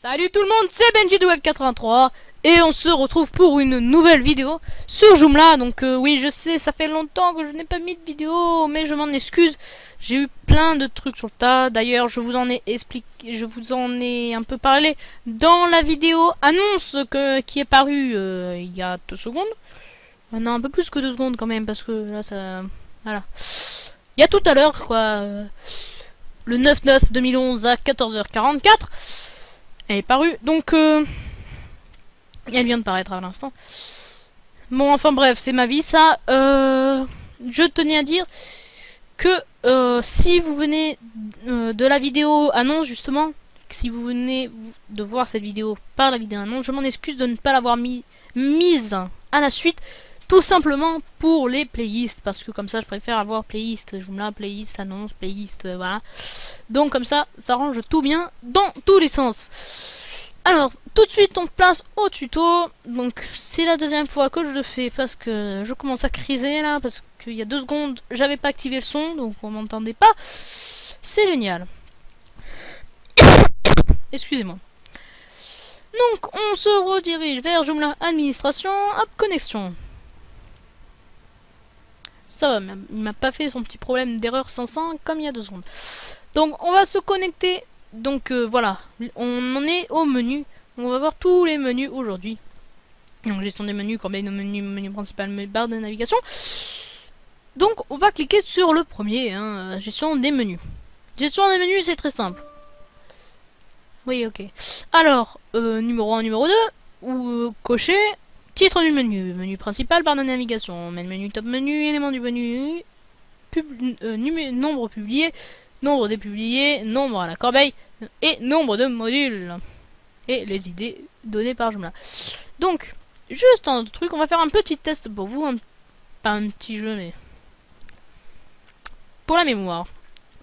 Salut tout le monde, c'est Benji de Web83 et on se retrouve pour une nouvelle vidéo sur Joomla. Donc oui, je sais, ça fait longtemps que je n'ai pas mis de vidéo, mais je m'en excuse. J'ai eu plein de trucs sur le tas. D'ailleurs, je vous en ai expliqué, je vous en ai un peu parlé dans la vidéo annonce qui est parue il y a 2 secondes. Maintenant un peu plus que 2 secondes quand même, parce que là ça, voilà. Il y a tout à l'heure quoi, le 9/9/2011 à 14h44. Elle est parue, donc elle vient de paraître à l'instant. Bon, enfin bref, c'est ma vie, ça. Je tenais à dire que si vous venez de la vidéo annonce, justement, si vous venez de voir cette vidéo par la vidéo annonce, je m'en excuse de ne pas l'avoir mise à la suite, tout simplement pour les playlists, parce que comme ça, je préfère avoir playlist Joomla, playlist annonce, playlist, voilà. Donc comme ça range tout bien dans tous les sens. Alors, tout de suite on place au tuto. Donc c'est la deuxième fois que je le fais parce que je commence à criser là, parce qu'il y a 2 secondes j'avais pas activé le son, donc on m'entendait pas. C'est génial. Excusez-moi. Donc on se redirige vers Joomla administration, hop, connexion. Ça va, il m'a pas fait son petit problème d'erreur 500 comme il y a 2 secondes. Donc on va se connecter. Donc voilà, on en est au menu. On va voir tous les menus aujourd'hui. Donc gestion des menus, corbeille de menu principal, barre de navigation. Donc on va cliquer sur le premier, hein, gestion des menus. Gestion des menus, c'est très simple. Oui, ok. Alors, numéro 1, numéro 2, ou cocher, titre du menu, menu principal, barre de navigation, menu, top menu, élément du menu, nombre publié, nombre dépubliés, nombre à la corbeille et nombre de modules. Et les idées données par Joomla. Donc, juste un autre truc, on va faire un petit test pour vous. Pas un petit jeu, mais pour la mémoire.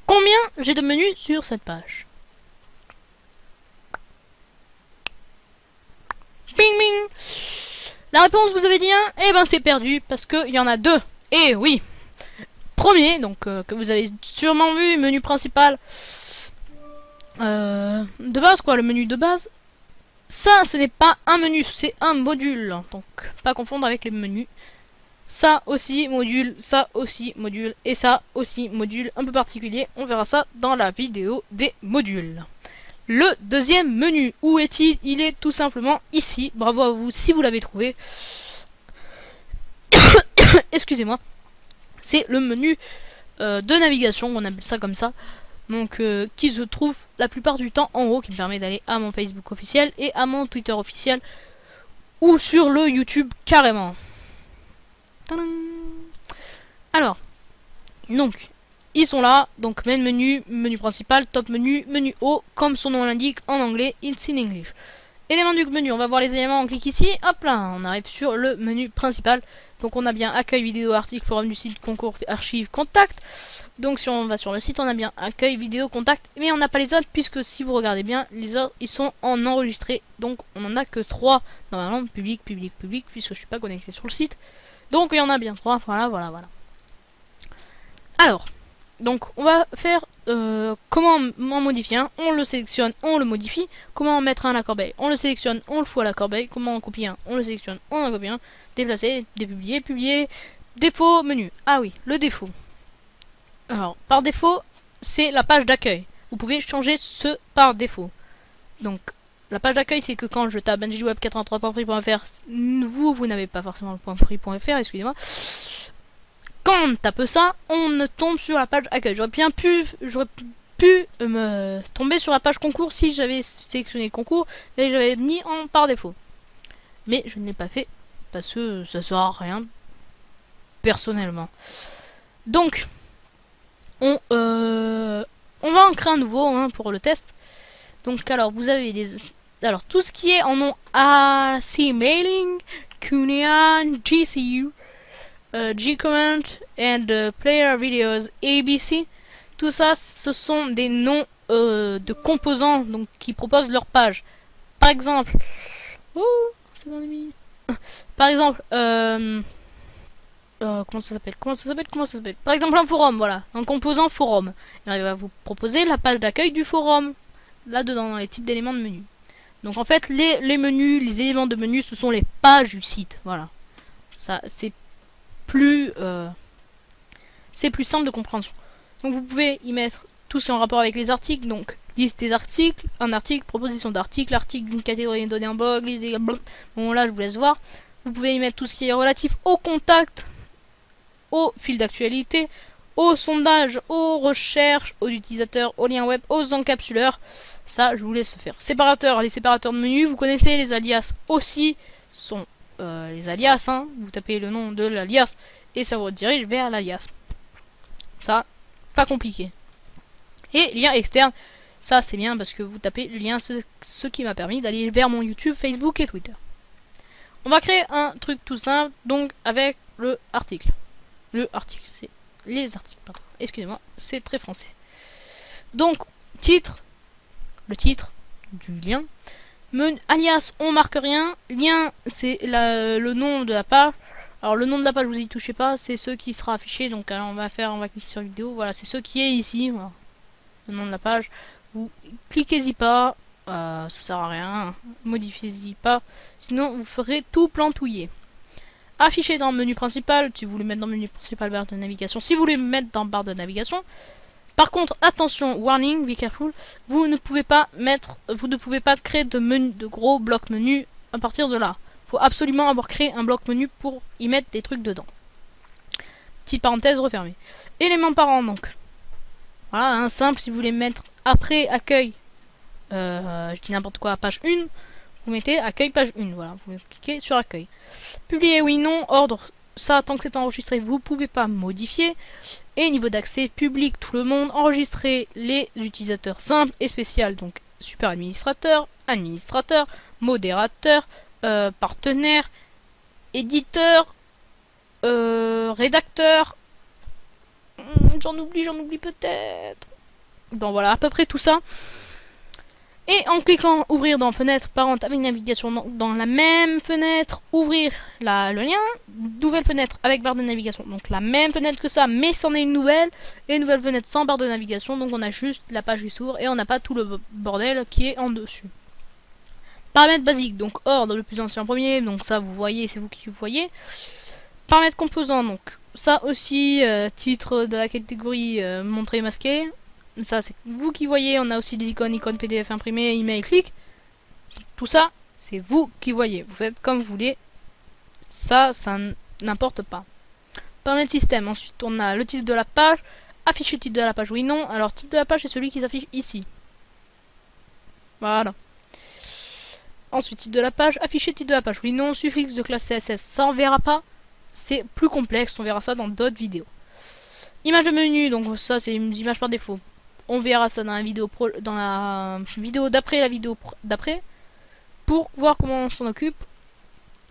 Combien j'ai de menus sur cette page? Bing bing. La réponse, vous avez dit 1? Eh ben c'est perdu, parce qu'il y en a 2. Et oui. Premier, donc que vous avez sûrement vu, menu principal. De base quoi, le menu de base. Ça, ce n'est pas un menu, c'est un module. Donc, pas confondre avec les menus. Ça aussi, module, ça aussi, module, et ça aussi, module un peu particulier. On verra ça dans la vidéo des modules. Le deuxième menu, où est-il? Il est tout simplement ici. Bravo à vous si vous l'avez trouvé. Excusez-moi. C'est le menu de navigation, on appelle ça comme ça. Donc qui se trouve la plupart du temps en haut, qui me permet d'aller à mon Facebook officiel et à mon Twitter officiel, ou sur le YouTube carrément. Tadam. Alors, donc ils sont là, donc main menu, menu principal, top menu, menu haut, comme son nom l'indique en anglais, it's in English. Éléments du menu, on va voir les éléments, on clique ici, hop là, on arrive sur le menu principal. Donc on a bien accueil, vidéo, article, forum du site, concours, archives, contact. Donc si on va sur le site, on a bien accueil, vidéo, contact, mais on n'a pas les autres, puisque si vous regardez bien, les autres ils sont en enregistré. Donc on en a que 3, normalement, public, public, public, puisque je suis pas connecté sur le site. Donc il y en a bien 3, voilà, voilà, voilà. Alors, donc on va faire comment en modifier un, on le sélectionne, on le modifie. Comment en mettre un à la corbeille, on le sélectionne, on le fout à la corbeille. Comment en copier un, on le sélectionne, on en copie un. Déplacer, dépublier, publier. Défaut, menu. Ah oui, le défaut. Alors, par défaut, c'est la page d'accueil. Vous pouvez changer ce par défaut. Donc, la page d'accueil, c'est que quand je tape benjyweb83.free.fr, vous n'avez pas forcément le .free.fr, excusez-moi. Quand on tape ça, on tombe sur la page accueil. J'aurais pu me tomber sur la page concours si j'avais sélectionné concours et j'avais mis en par défaut. Mais je ne l'ai pas fait parce que ça sert à rien personnellement. Donc, on va en créer un nouveau hein, pour le test. Donc, alors, vous avez des... Alors, tout ce qui est en nom AC Mailing, Cunian, GCU, Gcomment and Player Videos ABC, tout ça, ce sont des noms de composants donc qui proposent leur page. Par exemple, par exemple, comment ça s'appelle par exemple un forum, voilà, un composant forum. Et il va vous proposer la page d'accueil du forum, là dedans, dans les types d'éléments de menu. Donc en fait, les menus, les éléments de menu, ce sont les pages du site. Voilà. Ça, c'est plus simple de compréhension. Donc vous pouvez y mettre tout ce qui est en rapport avec les articles. Donc liste des articles, un article, proposition d'article, article d'une catégorie donnée en blog, bon là je vous laisse voir. Vous pouvez y mettre tout ce qui est relatif au contact, au fil d'actualité, aux sondages, aux recherches, aux utilisateurs, aux liens web, aux encapsuleurs. Ça, je vous laisse faire. Séparateurs, les séparateurs de menus, vous connaissez les alias aussi, sont les alias, hein. Vous tapez le nom de l'alias et ça vous redirige vers l'alias. Ça, pas compliqué. Et lien externe, ça c'est bien parce que vous tapez le lien, ce qui m'a permis d'aller vers mon YouTube, Facebook et Twitter. On va créer un truc tout simple, donc avec le article. Le article, c'est les articles, pardon. Excusez-moi, c'est très français. Donc, titre, le titre du lien. Alias, on marque rien. Lien, c'est le nom de la page. Alors le nom de la page, vous y touchez pas, c'est ce qui sera affiché. Donc alors, on va cliquer sur vidéo. Voilà, c'est ce qui est ici. Voilà. Le nom de la page. Vous cliquez-y pas, ça sert à rien. Modifiez-y pas, sinon vous ferez tout plantouiller. Afficher dans le menu principal, si vous voulez mettre dans le menu principal, barre de navigation. Si vous voulez mettre dans barre de navigation. Par contre, attention, warning, be careful, vous ne pouvez pas créer de gros blocs menus à partir de là. Faut absolument avoir créé un bloc menu pour y mettre des trucs dedans. Petite parenthèse refermée. Éléments parents donc. Voilà, un simple, si vous voulez mettre après accueil, je dis n'importe quoi, page 1, vous mettez accueil page 1, voilà, vous cliquez sur accueil. Publier oui, non, ordre, ça tant que c'est pas enregistré, vous pouvez pas modifier. Et niveau d'accès, public, tout le monde, enregistrer les utilisateurs simples et spécial, donc super administrateur, administrateur, modérateur, partenaire, éditeur, rédacteur, j'en oublie peut-être. Bon voilà, à peu près tout ça. Et en cliquant ouvrir dans fenêtre parente avec navigation dans la même fenêtre, ouvrir le lien, nouvelle fenêtre avec barre de navigation, donc la même fenêtre que ça, mais c'en est une nouvelle, et une nouvelle fenêtre sans barre de navigation, donc on a juste la page qui s'ouvre et on n'a pas tout le bordel qui est en dessus. Paramètres basiques, donc ordre le plus ancien premier, donc ça vous voyez, c'est vous qui voyez. Paramètres composants, donc ça aussi, titre de la catégorie montré masqué. Ça c'est vous qui voyez, on a aussi les icônes PDF imprimé, email, clic. Tout ça, c'est vous qui voyez. Vous faites comme vous voulez. Ça n'importe pas. Paramètres système, ensuite on a le titre de la page, afficher titre de la page, oui, non. Alors titre de la page c'est celui qui s'affiche ici. Voilà. Ensuite titre de la page, afficher titre de la page, oui, non. Suffixe de classe CSS, ça on verra pas. C'est plus complexe, on verra ça dans d'autres vidéos. Image de menu, donc ça c'est une image par défaut. On verra ça dans la vidéo d'après la vidéo d'après pour voir comment on s'en occupe.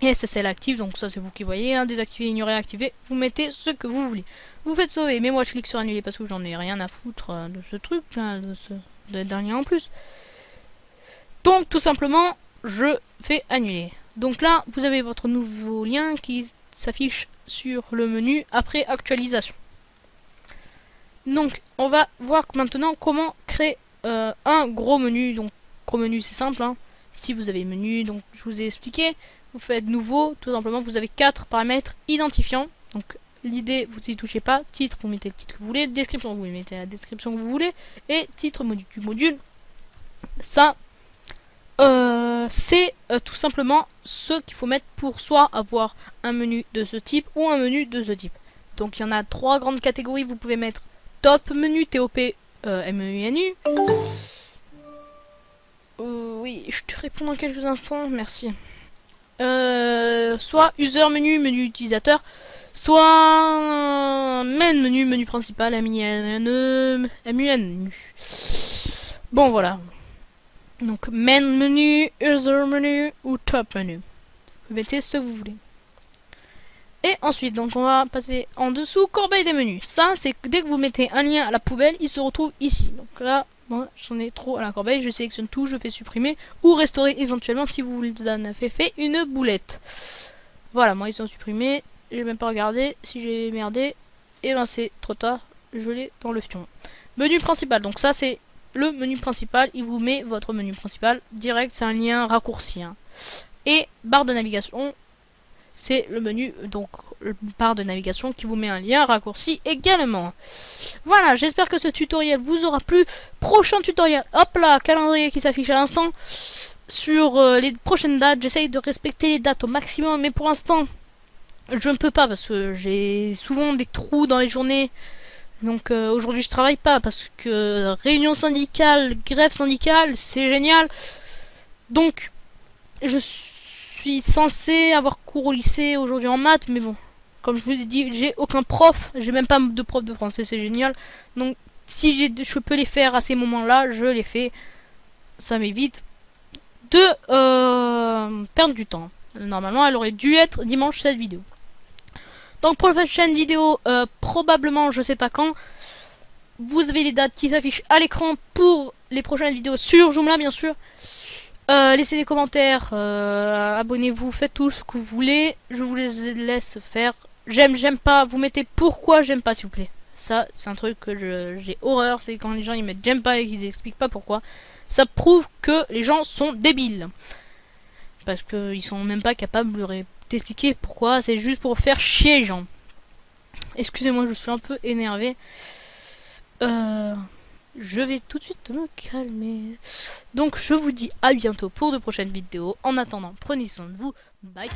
Et SSL active, donc ça c'est vous qui voyez, hein, désactiver, ignorer, activer, vous mettez ce que vous voulez. Vous faites sauver, mais moi je clique sur annuler parce que j'en ai rien à foutre de ce truc, hein, d'un lien en plus. Donc tout simplement, je fais annuler. Donc là, vous avez votre nouveau lien qui s'affiche sur le menu après actualisation. Donc on va voir maintenant comment créer un gros menu. Donc gros menu c'est simple, hein. Si vous avez menu, donc je vous ai expliqué, vous faites nouveau, tout simplement vous avez 4 paramètres identifiants. Donc l'idée vous y touchez pas, titre vous mettez le titre que vous voulez, description vous mettez la description que vous voulez, et titre du module. Ça c'est tout simplement ce qu'il faut mettre pour soit avoir un menu de ce type ou un menu de ce type. Donc il y en a 3 grandes catégories, vous pouvez mettre top menu, TOP, MENU. Oui, je te réponds dans quelques instants, merci. Soit user menu, menu utilisateur, soit main menu, menu principal, MUN. Bon voilà. Donc main menu, user menu ou top menu. Vous mettez ce que vous voulez. Et ensuite, donc on va passer en dessous, corbeille des menus. Ça, c'est que dès que vous mettez un lien à la poubelle, il se retrouve ici. Donc là, moi, j'en ai trop à la corbeille. Je sélectionne tout, je fais supprimer ou restaurer éventuellement si vous en avez fait une boulette. Voilà, moi, ils sont supprimés. J'ai même pas regardé. Si j'ai merdé, et ben c'est trop tard. Je l'ai dans le fion. Menu principal. Donc ça, c'est le menu principal, il vous met votre menu principal direct, c'est un lien raccourci. Hein. Et barre de navigation, c'est le menu, donc barre de navigation qui vous met un lien raccourci également. Voilà, j'espère que ce tutoriel vous aura plu. Prochain tutoriel, hop là, calendrier qui s'affiche à l'instant. Sur les prochaines dates, j'essaye de respecter les dates au maximum, mais pour l'instant, je ne peux pas parce que j'ai souvent des trous dans les journées. Donc aujourd'hui je travaille pas parce que réunion syndicale, grève syndicale, c'est génial. Donc je suis censé avoir cours au lycée aujourd'hui en maths, mais bon, comme je vous ai dit, j'ai aucun prof, j'ai même pas de prof de français, c'est génial. Donc si je peux les faire à ces moments-là, je les fais. Ça m'évite de perdre du temps. Normalement, elle aurait dû être dimanche cette vidéo. Donc pour la prochaine vidéo, probablement, je sais pas quand, vous avez les dates qui s'affichent à l'écran pour les prochaines vidéos sur Joomla, bien sûr. Laissez des commentaires, abonnez-vous, faites tout ce que vous voulez. Je vous les laisse faire. J'aime pas, vous mettez pourquoi j'aime pas, s'il vous plaît. Ça, c'est un truc que j'ai horreur, c'est quand les gens ils mettent j'aime pas et qu'ils expliquent pas pourquoi. Ça prouve que les gens sont débiles. Parce qu'ils sont même pas capables d'expliquer pourquoi, c'est juste pour faire chier les gens. Excusez-moi, je suis un peu énervé. Je vais tout de suite me calmer. Donc je vous dis à bientôt pour de prochaines vidéos. En attendant, prenez soin de vous. Bye.